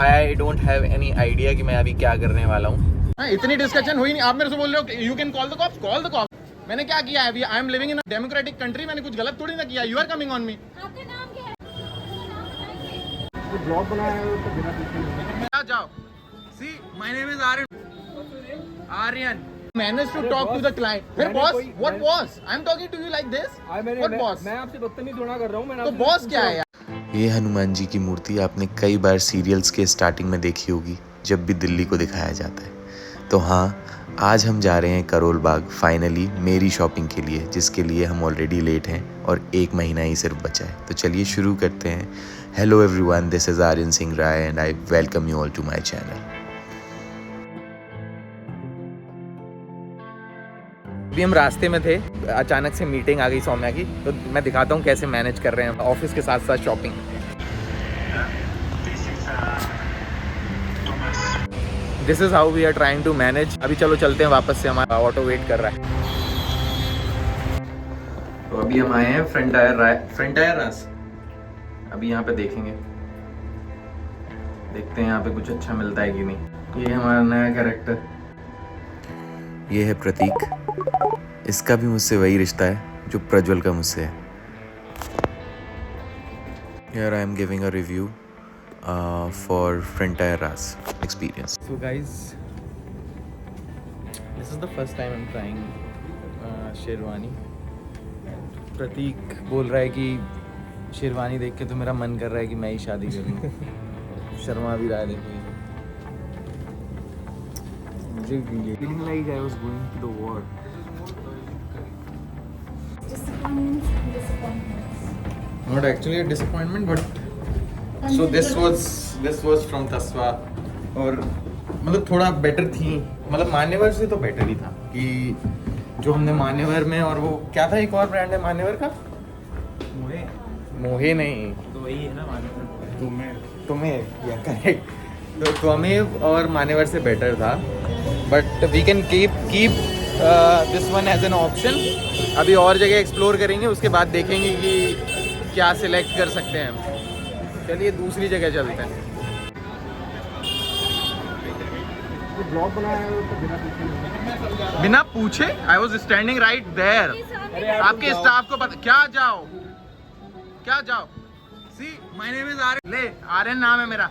I don't have any idea कि मैं अभी क्या करने वाला हूँ। इतनी डिस्कशन हुई नहीं, आप मेरे से बोल रहे हो you can call the cops, call the cops. मैंने क्या किया है? I am living in a democratic country, मैंने कुछ गलत थोड़ी ना किया। You are coming on me. आपका नाम क्या है? तो ब्लॉग बनाया है तो बिना पूछे जाओ। See my name is Aryan. Managed to talk to the client. फिर boss, what boss? I'm talking to you like this. What boss? मैं आपसे बदतमीज थोड़ा कर रहा हूँ। तो boss क्या है यार? ये हनुमान जी की मूर्ति आपने कई बार सीरियल्स के स्टार्टिंग में देखी होगी, जब भी दिल्ली को दिखाया जाता है। तो हाँ, आज हम जा रहे हैं करोल बाग फाइनली मेरी शॉपिंग के लिए, जिसके लिए हम ऑलरेडी लेट हैं और 1 महीना ही सिर्फ बचा है। तो चलिए शुरू करते हैं। Hello everyone, this is Aryan Singh Rai and I welcome you all to my channel. अभी हम रास्ते में थे, अचानक से मीटिंग आ गई सौम्या की, तो मैं दिखाता हूँ कैसे मैनेज कर रहे हैं ऑफिस के साथ साथ shopping. This is how we are trying to manage. अभी चलो चलते हैं वापस से, हमारा ऑटो वेट कर रहा है। तो अभी हम आए हैं फ्रंट टायर रास। अभी यहाँ पे देखेंगे, देखते हैं यहाँ पे कुछ अच्छा मिलता है कि नहीं। ये हमारा नया कैरेक्टर, ये है प्रतीक। इसका भी मुझसे वही रिश्ता है जो प्रज्वल का मुझसे है। Here I am giving a review for Frontier RAS experience. So guys, this is the first time I'm trying sherwani. प्रतीक बोल रहा है कि शेरवानी देख के तो मेरा मन कर रहा है कि मैं ही शादी करूँ। शर्मा भी रहा है, देखो मुझे feeling like I was going to the war. Not actually a disappointment, but so this was from Tasva, और मतलब थोड़ा बेटर थी, मतलब मान्यवर से तो बेटर ही था कि जो हमने मान्यवर में, और वो क्या था एक और ब्रांड है मान्यवर का, मोहे नहीं तो वही है ना मान्यवर, तुम्हें या करेक्ट। तो तुम्हें और मान्यवर से बेटर था, but we can keep this one as an option. अभी और जगह एक्सप्लोर करेंगे, उसके बाद देखेंगे कि क्या सिलेक्ट कर सकते हैं हम। चलिए दूसरी जगह चलते हैं। तो ब्लॉग बनाया है तो बिना पूछे I was standing right there. आपके स्टाफ को पता क्या जाओ see my name is Aryan. ले आर्यन नाम है मेरा।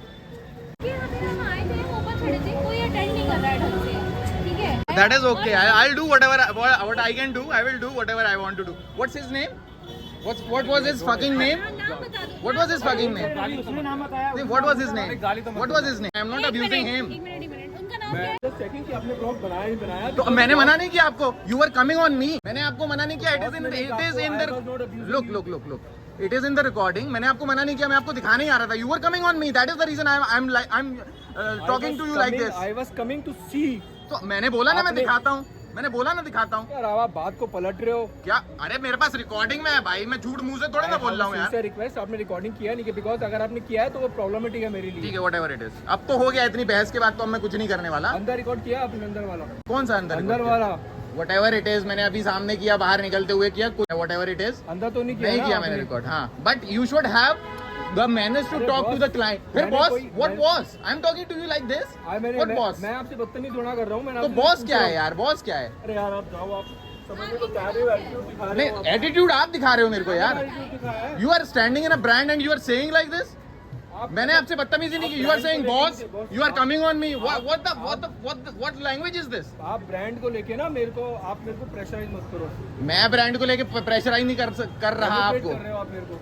That is okay. I'll do what I can do. I will do whatever I want to do. What's his name? What was his fucking name? What was his fucking name? What was his name? What was his name? I'm not abusing him. Checking कि आपने blog बनाया ही बनाया। तो मैंने मना नहीं किया आपको। You were coming on me. मैंने आपको मना नहीं किया। It is in the look. It is in the recording. मैंने आपको मना नहीं किया, मैं आपको दिखाने ही आ रहा था। You were coming on me. That is the reason I'm talking to you like this. I was coming to see. तो मैंने बोला ना मैं दिखाता हूँ, मैंने बोला ना दिखाता हूँ। यार आप बात को पलट रहे हो क्या? अरे मेरे पास रिकॉर्डिंग में है भाई, मैं झूठ मुंह से थोड़ी ना बोल रहा हूँ यार। रिक्वेस्ट, आपने रिकॉर्डिंग किया नहीं कि बिकॉज अगर आपने किया है तो वो प्रॉब्लमेटिक है मेरे लिए। ठीक है, व्हाटएवर इट इज। अब तो हो गया, इतनी बहस के बाद तो अब मैं कुछ नहीं करने वाला। अंदर रिकॉर्ड किया आपने? अंदर वाला कौन सा अंदर वाला? व्हाटएवर इट इज, मैंने अभी सामने किया, बाहर निकलते हुए किया, व्हाटएवर इट इज। अंदर तो नहीं किया मैंने रिकॉर्ड। हाँ, but you should have the manage to talk to the client. फिर boss, what boss? I'm talking to you like this. What boss? मैं आपसे बदतमीज थोड़ा कर रहा हूँ। तो boss क्या है यार? boss क्या है? अरे यार आप जाओ, आप समझ में तो क्या रहे हो, एटीट्यूड दिखा रहे हो। नहीं, एटीट्यूड आप दिखा रहे हो मेरे को यार। You are standing in a brand and you are saying like this. मैंने आपसे बदतमीजी नहीं की। You are saying boss, you are coming on me. What language is this? आप ब्रांड को लेके ना आप मेरे को प्रेशराइज मत करो। मैं ब्रांड को लेके प्रेशराइज नहीं कर रहा आपको। कर रहे हो आप मेरे को।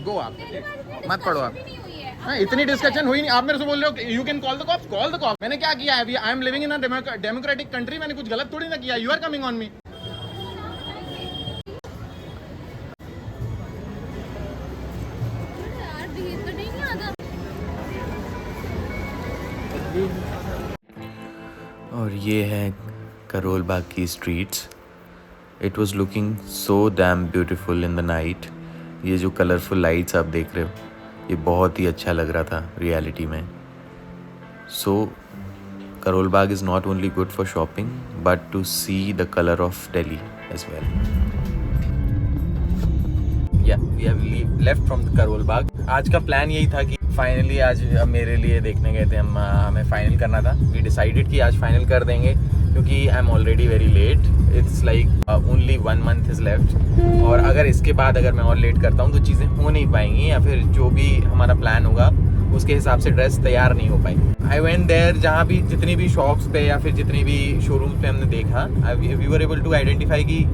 गो आप, मत पढ़ो आप। हाँ, इतनी डिस्कशन हुई नहीं, आप मेरे से बोल रहे हो you can call the cops, call the cops. मैंने क्या किया है? I am living in a democratic country, मैंने कुछ गलत थोड़ी ना किया। You are coming on me. और ये है करोल बाग की streets. It was looking so damn beautiful in the night. ये जो कलरफुल लाइट्स आप देख रहे हो, ये बहुत ही अच्छा लग रहा था रियलिटी में। So Karol Bagh is not only good for shopping but to see the colour of Delhi as well. We have left from Karol Bagh. आज का प्लान यही था कि फाइनली आज मेरे लिए देखने गए थे हम, हमें फाइनल करना था. वी डिसाइडेड कि आज फाइनल कर देंगे क्योंकि I am already very late. It's like only 1 month is left. और अगर इसके बाद अगर मैं और लेट करता हूँ तो चीज़ें हो नहीं पाएंगी, या फिर जो भी हमारा प्लान होगा उसके हिसाब से ड्रेस तैयार नहीं हो पाई. आई वेंट देयर, जहाँ भी जितनी भी शॉप्स पे या फिर जितनी भी शोरूम्स पे हमने देखा, we were able to identify कि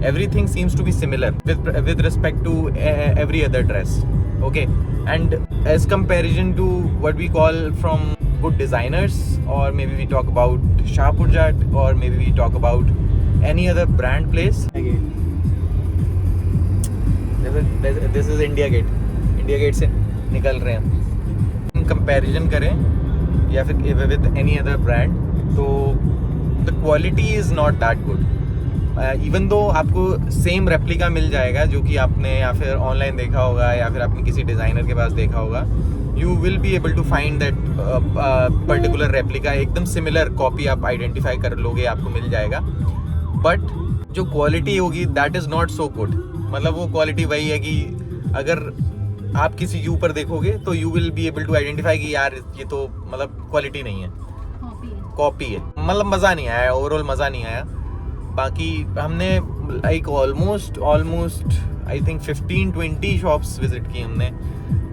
everything seems to be similar with respect to every other dress. Okay, and as comparison to what we call from good designers, or maybe we talk about Shahpurjat, or maybe we talk about any other brand place. This is India Gate. India Gate से निकल रहे हैं हम. Comparison करें या फिर with any other brand, तो the quality is not that good. Even though आपको सेम रेप्लिका मिल जाएगा जो कि आपने या फिर ऑनलाइन देखा होगा या फिर आपने किसी डिज़ाइनर के पास देखा होगा, you will be able to find that particular replica. एकदम सिमिलर कॉपी आप आइडेंटिफाई कर लोगे, आपको मिल जाएगा. बट जो क्वालिटी होगी that is not so good. मतलब वो क्वालिटी वही है कि अगर आप किसी के ऊपर देखोगे तो you will be able to identify कि यार ये तो मतलब क्वालिटी नहीं है, कॉपी है. मतलब मज़ा नहीं आया, ओवरऑल मज़ा नहीं आया. बाकी हमने like almost I think 15-20 shops visit की हमने,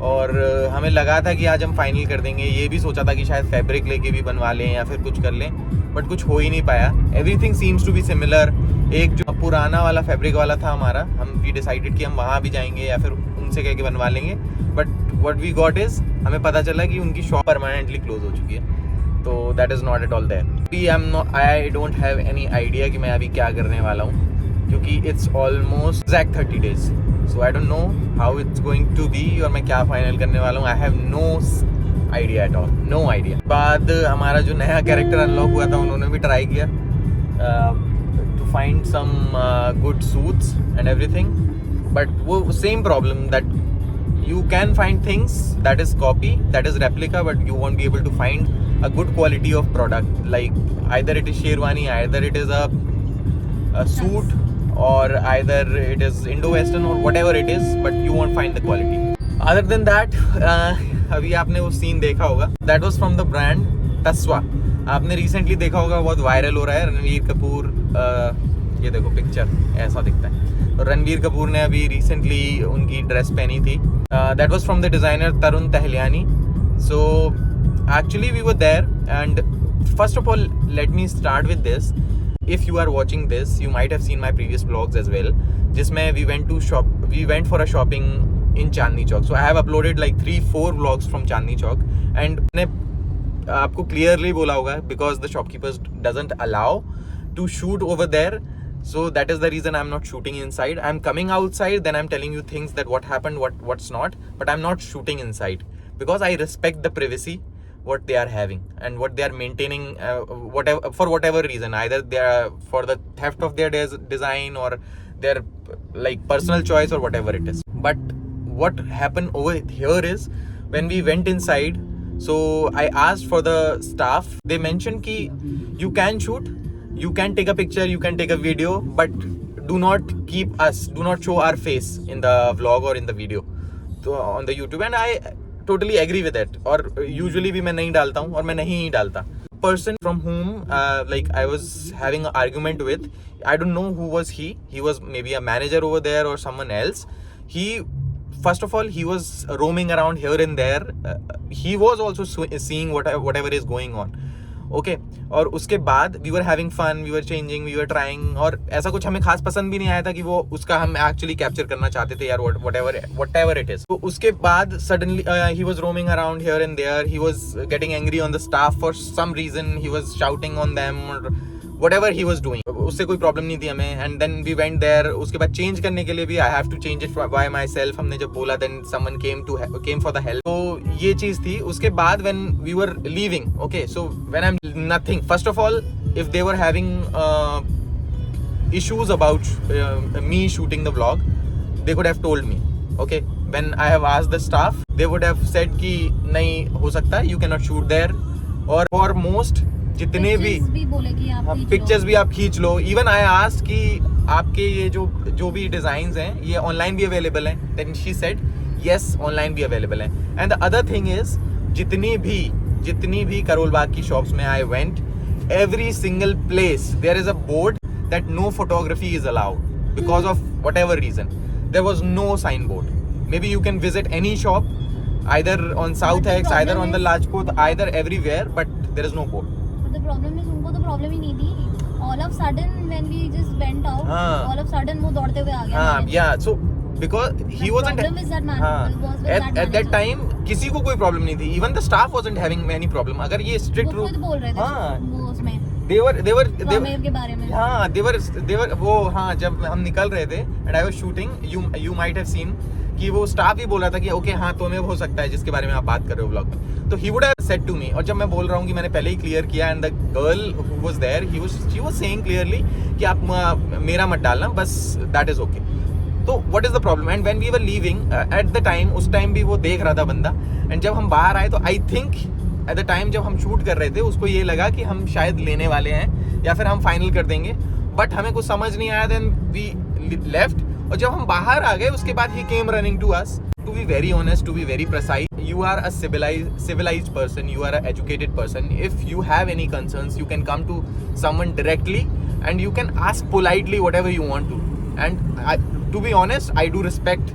और हमें लगा था कि आज हम फाइनल कर देंगे. ये भी सोचा था कि शायद फैब्रिक लेके भी बनवा लें या फिर कुछ कर लें, बट कुछ हो ही नहीं पाया. Everything seems to be similar. एक जो पुराना वाला फैब्रिक वाला था हमारा, हम वी डिसाइडेड कि हम वहाँ भी जाएंगे या फिर उनसे कह के बनवा लेंगे. But what we got is, हमें पता चला कि उनकी शॉप परमानेंटली क्लोज हो चुकी है. तो that is not at all there. I don't have any idea कि मैं अभी क्या करने वाला हूँ, क्योंकि it's almost exact 30 days. So I don't know how it's going to be और मैं क्या फाइनल करने वाला हूँ. I have no idea at all, no idea. बाद हमारा जो नया कैरेक्टर अनलॉक हुआ था, उन्होंने भी ट्राई किया to find some good suits and everything, but वो same problem that you can find things that is copy, that is replica, but you won't be able to find a good quality of product. Like either it is sherwani, either it is a suit, or either it is Indo-Western or whatever it is, but you won't find the quality. Other than that, अभी आपने वो scene देखा होगा, that was from the brand Tasva. आपने recently देखा होगा, बहुत viral हो रहा है. रणवीर कपूर, ये देखो पिक्चर ऐसा दिखता है. रणवीर कपूर ने अभी रिसेंटली उनकी ड्रेस पहनी थी. That was from the designer Tarun Tahiliani. So actually we were there, and first of all let me start with this. If you are watching this, you might have seen my previous blogs as well, जिसमें we went for a shopping in Chandni Chowk. So I have uploaded like 3-4 vlogs from Chandni Chowk, and मैंने आपको clearly बोला होगा because the shopkeepers doesn't allow to shoot over there. So that is the reason I'm not shooting inside. I'm coming outside, then I'm telling you things that what happened, what's not, but I'm not shooting inside because I respect the privacy what they are having and what they are maintaining, whatever, for whatever reason, either they are for the theft of their design or their like personal choice or whatever it is. But what happened over here is when we went inside, so I asked for the staff. They mentioned ki you can shoot, you can take a picture, you can take a video, but do not show our face in the vlog or in the video on the YouTube. And I totally agree with it. और usually भी मैं नहीं डालता हूँ और मैं नहीं डालता. Person from whom like I was having an argument with, I don't know who was he. He was maybe a manager over there or someone else. First of all, he was roaming around here and there. He was also seeing whatever is going on. Okay और उसके बाद we were having fun, we were changing, we were trying, और ऐसा कुछ हमें खास पसंद भी नहीं आया था कि वो उसका हम एक्चुअली कैप्चर करना चाहते थे यार, whatever it is. तो उसके बाद suddenly he was roaming around here and there, he was getting angry on the staff for some reason, he was shouting on them और whatever he was doing. उससे कोई प्रॉब्लम नहीं थी हमें. And then we went there. उसके बाद change करने के लिए भी I have to change it by myself. हमने जब बोला then someone came for the help. तो ये चीज़ थी. उसके बाद when we were leaving, okay, so when I am nothing, first of all if they were having issues about me shooting the vlog, they could have told me. Okay, when I have asked the staff, they would have said कि नहीं हो सकता, you cannot shoot there. और for most जितने भी बोले कि आप पिक्चर्स भी आप खींच लो. इवन आई आस्क्ड कि आपके ये जो भी डिजाइन्स हैं ये ऑनलाइन भी अवेलेबल हैं. Then she said yes online भी अवेलेबल है. And the other thing is जितनी भी करोल बाग की शॉप्स में I went, every single place there is a board that no photography is allowed because of whatever reason. There was no signboard. Maybe you can visit any shop either on South X, either on the Lajput, either everywhere, but there is no board. But the problem is उनको तो problem ही नहीं थी. All of sudden when we just went out, all of sudden वो दौड़ते हुए आ गया. हाँ, yeah. So because he wasn't. Problem is that man was with that at that time किसी को कोई problem नहीं थी. Even the staff wasn't having any problem. अगर ये strict वो rule. खुद बोल रहे थे वो उसमें. They were के बारे में. हाँ, they were वो हाँ जब हम निकल रहे थे and I was shooting, you might have seen कि वो स्टाफ ही बोल रहा था कि ओके हाँ तुम्हें हो सकता है जिसके बारे में आप बात कर रहे हो ब्लॉग में. तो he would have said to me, और जब मैं बोल रहा हूँ कि मैंने पहले ही क्लियर किया and the girl who was there, she was saying clearly कि आप मेरा मत डालना बस, that is okay. तो what is the problem? And when we were leaving at the time, उस टाइम भी वो देख रहा था बंदा, and जब हम बाहर आए तो I think at the time जब हम शूट कर रहे थे उसको ये लगा कि हम शायद लेने वाले हैं या फिर हम फाइनल कर देंगे, बट हमें कुछ समझ नहीं आया. देन वी लेफ्ट, और जब हम बाहर आ गए उसके बाद he came running to us. To be very honest, to be very precise, you are a civilized person, you are an educated person. If you have any concerns, you can come to someone directly and you can ask politely whatever you want to. And to be honest, I do respect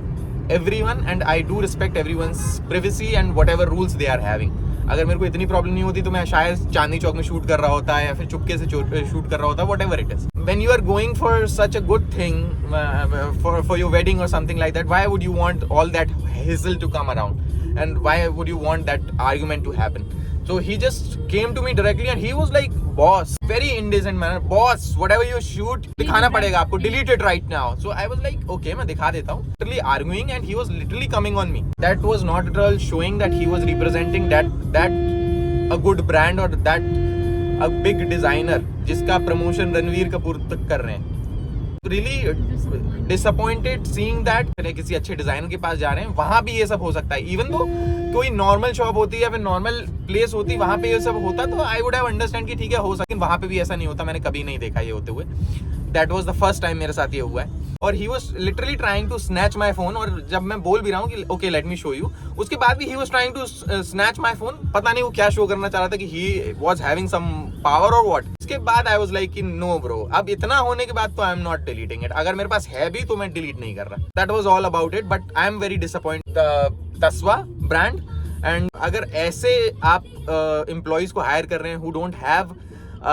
everyone and I do respect everyone's privacy and whatever rules they are having. अगर मेरे को इतनी problem नहीं होती तो मैं शायद चांदनी चौक में शूट कर रहा होता है या फिर चुपके से शूट कर रहा होता, whatever it is. When you are going for such a good thing, for your wedding or something like that, why would you want all that hassle to come around? And why would you want that argument to happen? So he just came to me directly and he was like, boss, very indecent manner, boss, whatever you shoot, दिखाना पड़ेगा आपको, delete it right now. So I was like, okay, मैं दिखा देता हूँ. Literally arguing and he was literally coming on me. That was not at all showing that he was representing that a good brand or that a big designer जिसका promotion Ranveer Kapoor तक कर रहे हैं. Really disappointed seeing that. किसी अच्छे designer के पास जा रहे हैं, वहां भी ये सब हो सकता है. इवन दो कोई नॉर्मल शॉप होती है या फिर नॉर्मल प्लेस होती, वहां पे ये सब होता तो आई वुड हैव अंडरस्टैंड कि ठीक है हो सकता है. वहां पे भी ऐसा नहीं होता, मैंने कभी नहीं देखा ये होते हुए. That was the first time मेरे साथ ये हुआ है. और he was literally trying to snatch my phone, और जब मैं बोल भी रहा हूँ कि okay let me show you, उसके बाद भी he was trying to snatch my phone. पता नहीं वो क्या शो करना चाह रहा था कि he was having some power और व्हाट. उसके बाद आई वाज लाइक कि नो ब्रो, अब इतना होने के बाद तो I am not deleting it. अगर मेरे पास है भी तो मैं डिलीट नहीं कर रहा. That was all about it. But I am very disappointed Tasva brand. एंड अगर ऐसे आप एम्प्लॉइज को हायर कर रहे हैं who don't have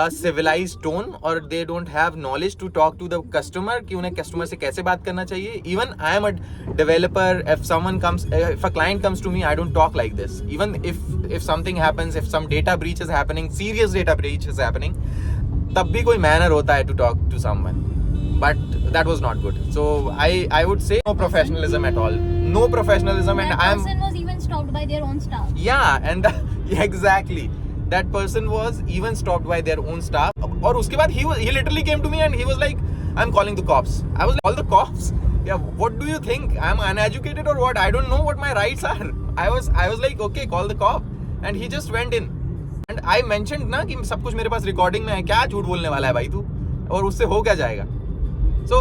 a civilized tone or they don't have knowledge to talk to the customer कि उन्हें customer से कैसे बात करना चाहिए. Even I am a developer, if a client comes to me, I don't talk like this. Even if something happens, if some data breach is happening, serious data breach is happening, तब भी कोई manner होता है to talk to someone. But that was not good. So I would say no professionalism at all. No professionalism. And that person was even stopped by their own staff. Yeah, and exactly. That person was even stopped by their own staff. और उसके बाद he literally came to me and he was like, I'm calling the cops. I was like, call the cops? Yeah, what do you think? I'm uneducated or what? I don't know what my rights are. I was like, okay, call the cop. And he just went in. And I mentioned ना कि सब कुछ मेरे पास recording में है, क्या झूठ बोलने वाला है भाई तू, और उससे हो क्या जाएगा. So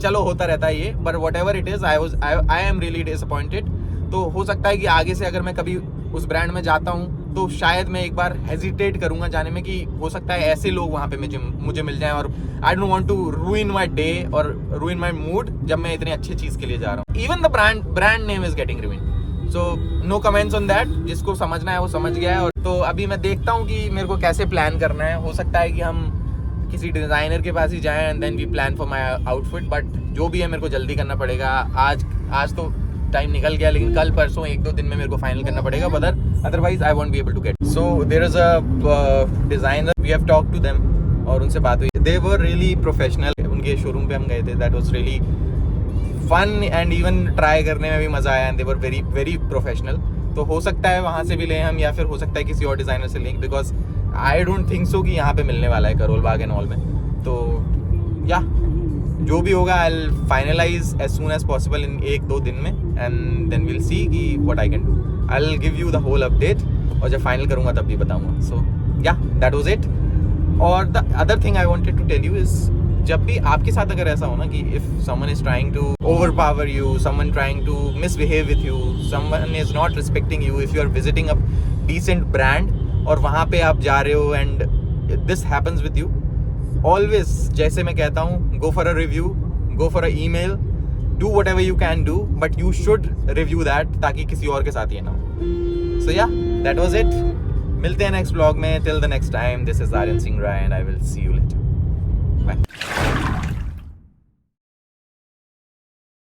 चलो होता रहता है ये, but whatever it is, I am really disappointed. तो हो सकता है कि आगे से अगर मैं कभी उस ब्रांड में जाता हूँ तो शायद मैं एक बार हेजिटेट करूंगा जाने में, कि हो सकता है ऐसे लोग वहाँ पे मुझे मिल जाएं, और I don't want to ruin my day और रूइन माय मूड जब मैं इतनी अच्छी चीज़ के लिए जा रहा हूँ. Even the brand name is getting ruined. So no comments on that. जिसको समझना है वो समझ गया है. और तो अभी मैं देखता हूँ कि मेरे को कैसे प्लान करना है. हो सकता है कि हम किसी डिज़ाइनर के पास ही जाएँ and then we plan for my outfit. But जो भी है मेरे को जल्दी करना पड़ेगा. आज तो टाइम निकल गया, लेकिन कल परसों 1-2 दिन में मेरे को फाइनल करना पड़ेगा. Otherwise I won't be able to get. So there is a designer, we have talk to them, और उनसे बात हुई. They were really professional. उनके शोरूम पे हम गए थे. That was really fun and even try करने में भी मजा आया. And they were very very professional. तो हो सकता है वहाँ से भी लें हम, या फिर हो सकता है किसी और डिजाइनर से लें, because I don't think so कि यहाँ पे मिलने वाला है करोल बाग एंड ऑल में. तो या जो भी होगा I will finalise as soon as possible in 1-2 दिन में, एंड देन विल सी कि what I can do. I will give you the whole update, और जब फाइनल करूँगा तब भी बताऊँगा. So yeah that was it. और the other thing I wanted to tell you is जब भी आपके साथ अगर ऐसा हो ना कि if someone is trying to overpower you, someone trying to misbehave with you, someone is not respecting you, if you are visiting a decent brand और वहाँ पे आप जा रहे हो and this happens with you, always जैसे मैं कहता हूँ, go for a review, go for a email, do whatever you can do, but you should review that ताकि किसी और के साथ ये ना हो. सो या, दैट वॉज इट. मिलते हैं नेक्स्ट ब्लॉग में. Till the next time, this is Aryan Singh Rai and I will see you later. Bye.